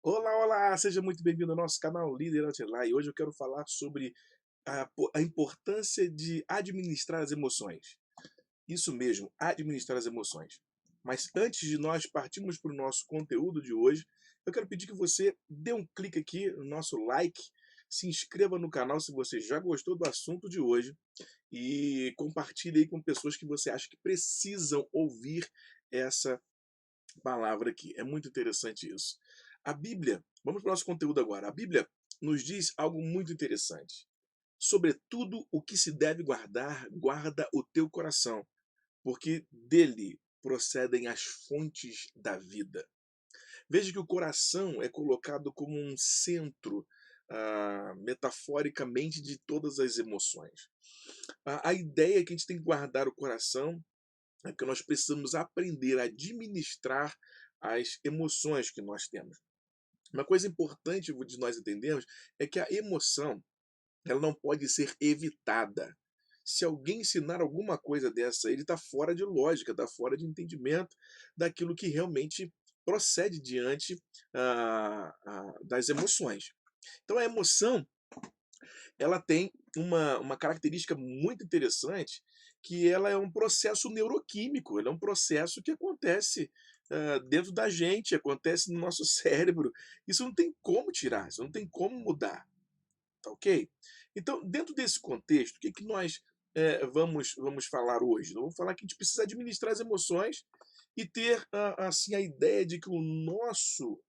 Olá, olá! Seja muito bem-vindo ao nosso canal Líder Outlier. E hoje eu quero falar sobre a importância de administrar as emoções. Isso mesmo, administrar as emoções. Mas antes de nós partirmos para o nosso conteúdo de hoje, eu quero pedir que você dê um clique aqui no nosso like, se inscreva no canal se você já gostou do assunto de hoje e compartilhe aí com pessoas que você acha que precisam ouvir essa palavra aqui. É muito interessante isso. A Bíblia, vamos para o nosso conteúdo agora. A Bíblia nos diz algo muito interessante. Sobretudo o que se deve guardar, guarda o teu coração, porque dele procedem as fontes da vida. Veja que o coração é colocado como um centro, metaforicamente, de todas as emoções. A ideia é que a gente tem que guardar o coração é que nós precisamos aprender a administrar as emoções que nós temos. Uma coisa importante de nós entendermos é que a emoção ela não pode ser evitada. Se alguém ensinar alguma coisa dessa, ele está fora de lógica, está fora de entendimento daquilo que realmente procede diante das emoções. Então a emoção ela tem uma característica muito interessante, que ela é um processo neuroquímico, ela é um processo que acontece dentro da gente, acontece no nosso cérebro. Isso não tem como tirar, isso não tem como mudar, tá ok? Então, dentro desse contexto, o que, que nós vamos falar hoje? Nós vamos falar que a gente precisa administrar as emoções e ter assim a ideia de que o nosso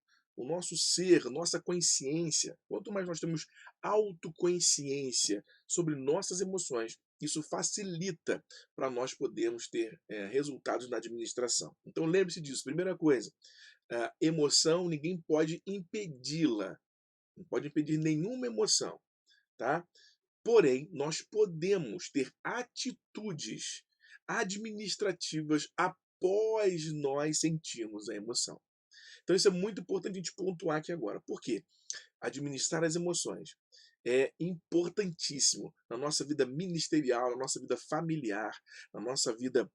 ser, nossa consciência, quanto mais nós temos autoconsciência sobre nossas emoções, isso facilita para nós podermos ter resultados na administração. Então lembre-se disso. Primeira coisa, emoção ninguém pode impedi-la, não pode impedir nenhuma emoção, tá? Porém, nós podemos ter atitudes administrativas após nós sentirmos a emoção. Então isso é muito importante a gente pontuar aqui agora. Por quê? Administrar as emoções é importantíssimo na nossa vida ministerial, na nossa vida familiar, na nossa vida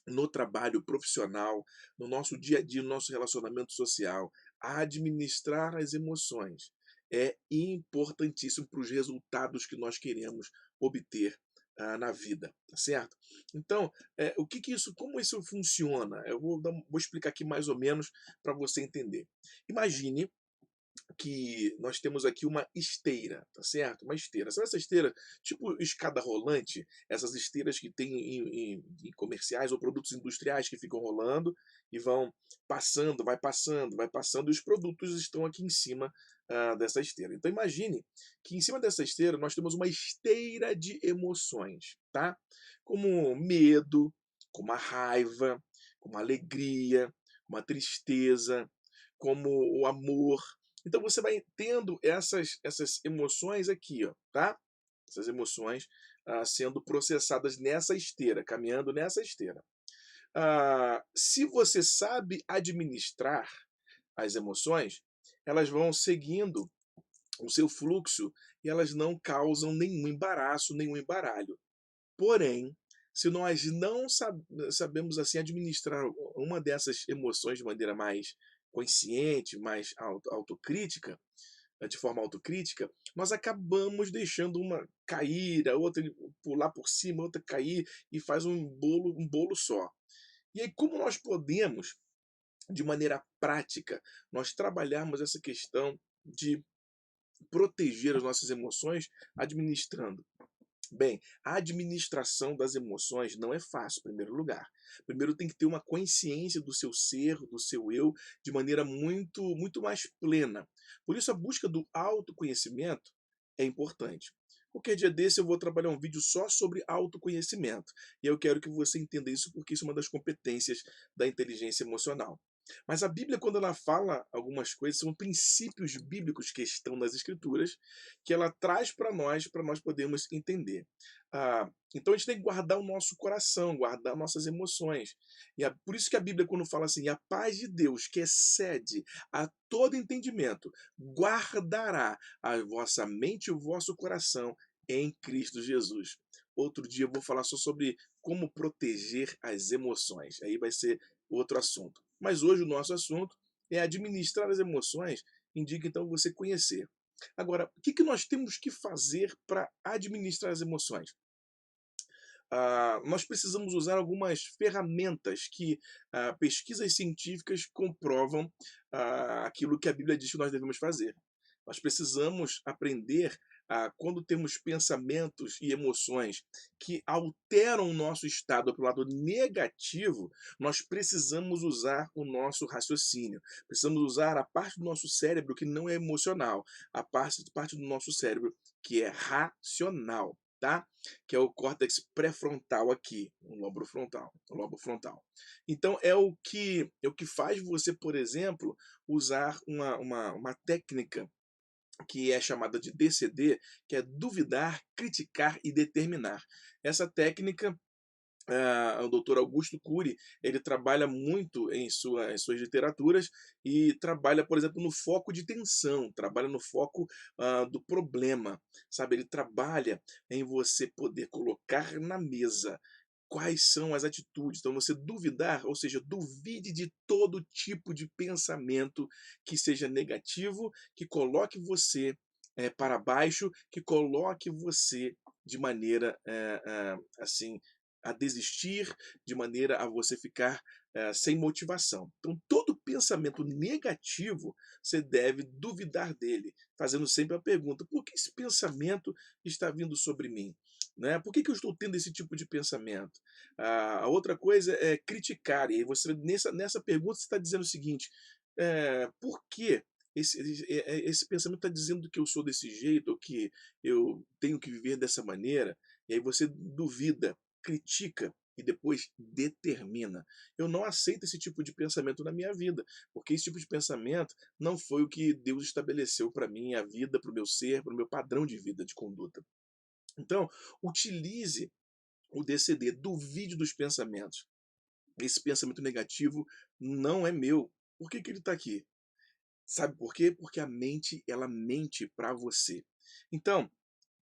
no trabalho profissional, no nosso dia a dia, no nosso relacionamento social. Administrar as emoções é importantíssimo para os resultados que nós queremos obter na vida, tá certo? Então, como isso funciona? Eu vou explicar aqui mais ou menos para você entender. Imagine que nós temos aqui uma esteira, tá certo? Uma esteira. Sabe essa esteira, tipo escada rolante? Essas esteiras que tem em comerciais ou produtos industriais que ficam rolando e vão passando, vai passando, e os produtos estão aqui em cima dessa esteira. Então imagine que em cima dessa esteira nós temos uma esteira de emoções, tá? Como medo, como a raiva, como a alegria, como a tristeza, como o amor. Então você vai tendo essas emoções aqui, ó, tá? Essas emoções sendo processadas nessa esteira, caminhando nessa esteira. Se você sabe administrar as emoções, elas vão seguindo o seu fluxo e elas não causam nenhum embaraço, nenhum embaralho. Porém, se nós não sabemos assim administrar uma dessas emoções de maneira mais consciente, mais autocrítica, de forma autocrítica, nós acabamos deixando uma cair, a outra pular por cima, a outra cair e faz um bolo só. E aí, como nós podemos, de maneira prática, nós trabalharmos essa questão de proteger as nossas emoções administrando? Bem, a administração das emoções não é fácil, em primeiro lugar. Primeiro tem que ter uma consciência do seu ser, do seu eu, de maneira muito, muito mais plena. Por isso, a busca do autoconhecimento é importante. Qualquer dia desse eu vou trabalhar um vídeo só sobre autoconhecimento. E eu quero que você entenda isso porque isso é uma das competências da inteligência emocional. Mas a Bíblia, quando ela fala algumas coisas, são princípios bíblicos que estão nas Escrituras, que ela traz para nós podermos entender. Então a gente tem que guardar o nosso coração, guardar nossas emoções. E é por isso que a Bíblia, quando fala assim, a paz de Deus, que excede a todo entendimento, guardará a vossa mente e o vosso coração em Cristo Jesus. Outro dia eu vou falar só sobre como proteger as emoções. Aí vai ser outro assunto. Mas hoje o nosso assunto é administrar as emoções indica então você conhecer. Agora, o que que nós temos que fazer para administrar as emoções? Nós precisamos usar algumas ferramentas que pesquisas científicas comprovam aquilo que a Bíblia diz que nós devemos fazer. Nós precisamos aprender quando temos pensamentos e emoções que alteram o nosso estado para o lado negativo, nós precisamos usar o nosso raciocínio. Precisamos usar a parte do nosso cérebro que não é emocional, a parte do nosso cérebro que é racional, tá? Que é o córtex pré-frontal aqui, o lobo frontal. Então é o que faz você, por exemplo, usar uma técnica que é chamada de DCD, que é duvidar, criticar e determinar. Essa técnica, o doutor Augusto Cury, ele trabalha muito em suas literaturas e trabalha, por exemplo, no foco de tensão, trabalha no foco do problema, sabe? Ele trabalha em você poder colocar na mesa quais são as atitudes. Então, você duvidar, ou seja, duvide de todo tipo de pensamento que seja negativo, que coloque você para baixo, que coloque você de maneira assim a desistir, de maneira a você ficar sem motivação. Então, todo pensamento negativo, você deve duvidar dele, fazendo sempre a pergunta: por que esse pensamento está vindo sobre mim? Né? Por que eu estou tendo esse tipo de pensamento? A outra coisa é criticar. E aí você, nessa pergunta, você está dizendo o seguinte: por que esse pensamento está dizendo que eu sou desse jeito, ou que eu tenho que viver dessa maneira? E aí você duvida, critica e depois determina. Eu não aceito esse tipo de pensamento na minha vida, porque esse tipo de pensamento não foi o que Deus estabeleceu para mim, a vida, para o meu ser, para o meu padrão de vida, de conduta. Então, utilize o DCD, duvide dos pensamentos. Esse pensamento negativo não é meu. Por que que ele está aqui? Sabe por quê? Porque a mente, ela mente para você. Então,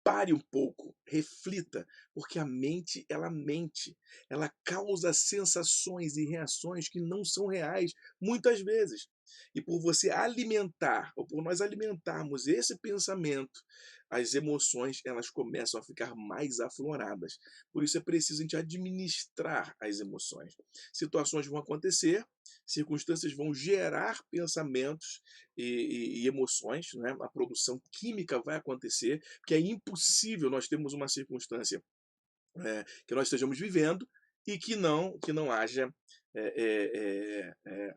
pare um pouco, reflita, porque a mente, ela mente. Ela causa sensações e reações que não são reais, muitas vezes. E por você alimentar, ou por nós alimentarmos esse pensamento, as emoções, elas começam a ficar mais afloradas. Por isso é preciso a gente administrar as emoções. Situações vão acontecer, circunstâncias vão gerar pensamentos e emoções, né? A produção química vai acontecer, porque é impossível nós termos uma circunstância que nós estejamos vivendo e que não haja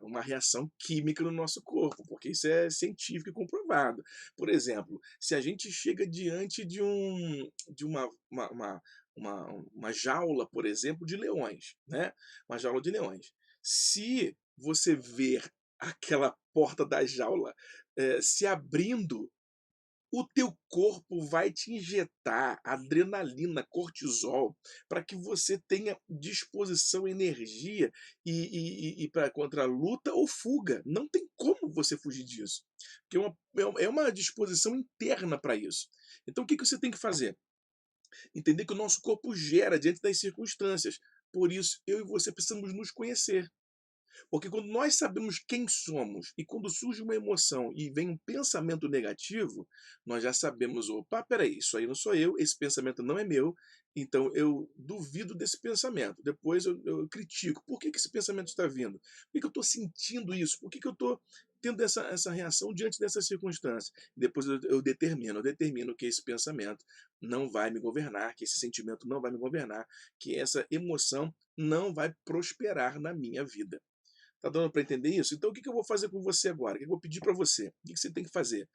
uma reação química no nosso corpo, porque isso é científico e comprovado. Por exemplo, se a gente chega diante de uma jaula, por exemplo, de leões, né? Uma jaula de leões. Se você ver aquela porta da jaula se abrindo, o teu corpo vai te injetar adrenalina, cortisol, para que você tenha disposição, energia e para contra a luta ou fuga. Não tem como você fugir disso, porque é uma disposição interna para isso. Então o que que você tem que fazer? Entender que o nosso corpo gera diante das circunstâncias. Por isso, eu e você precisamos nos conhecer. Porque quando nós sabemos quem somos e quando surge uma emoção e vem um pensamento negativo, nós já sabemos, opa, peraí, isso aí não sou eu, esse pensamento não é meu, então eu duvido desse pensamento. Depois eu critico. Por que que esse pensamento está vindo? Por que que eu estou sentindo isso? Por que que eu estou tendo essa reação diante dessa circunstância? Depois eu determino que esse pensamento não vai me governar, que esse sentimento não vai me governar, que essa emoção não vai prosperar na minha vida. Tá dando para entender isso? Então o que que eu vou fazer com você agora? O que eu vou pedir para você? O que que você tem que fazer?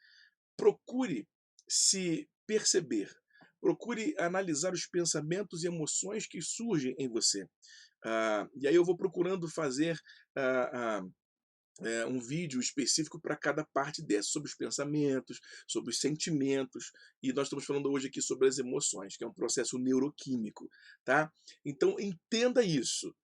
Procure se perceber. Procure analisar os pensamentos e emoções que surgem em você. E aí eu vou procurando fazer ah, um vídeo específico para cada parte dessa, sobre os pensamentos, sobre os sentimentos, e nós estamos falando hoje aqui sobre as emoções, que é um processo neuroquímico, tá? Então entenda isso.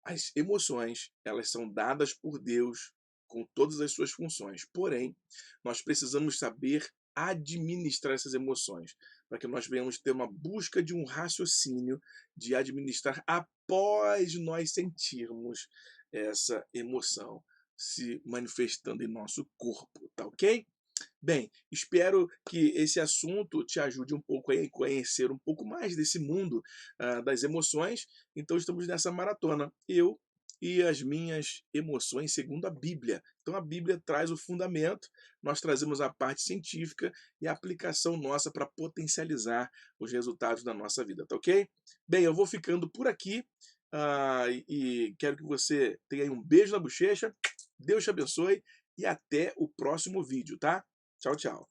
As emoções, elas são dadas por Deus com todas as suas funções. Porém, nós precisamos saber administrar essas emoções, para que nós venhamos ter uma busca de um raciocínio de administrar após nós sentirmos essa emoção. se manifestando em nosso corpo, tá ok? Bem, espero que esse assunto te ajude um pouco a conhecer um pouco mais desse mundo das emoções. Então, estamos nessa maratona, eu e as minhas emoções segundo a Bíblia. Então, a Bíblia traz o fundamento, nós trazemos a parte científica e a aplicação nossa para potencializar os resultados da nossa vida, tá ok? Bem, eu vou ficando por aqui e quero que você tenha aí um beijo na bochecha, Deus te abençoe e até o próximo vídeo, tá? Tchau, tchau.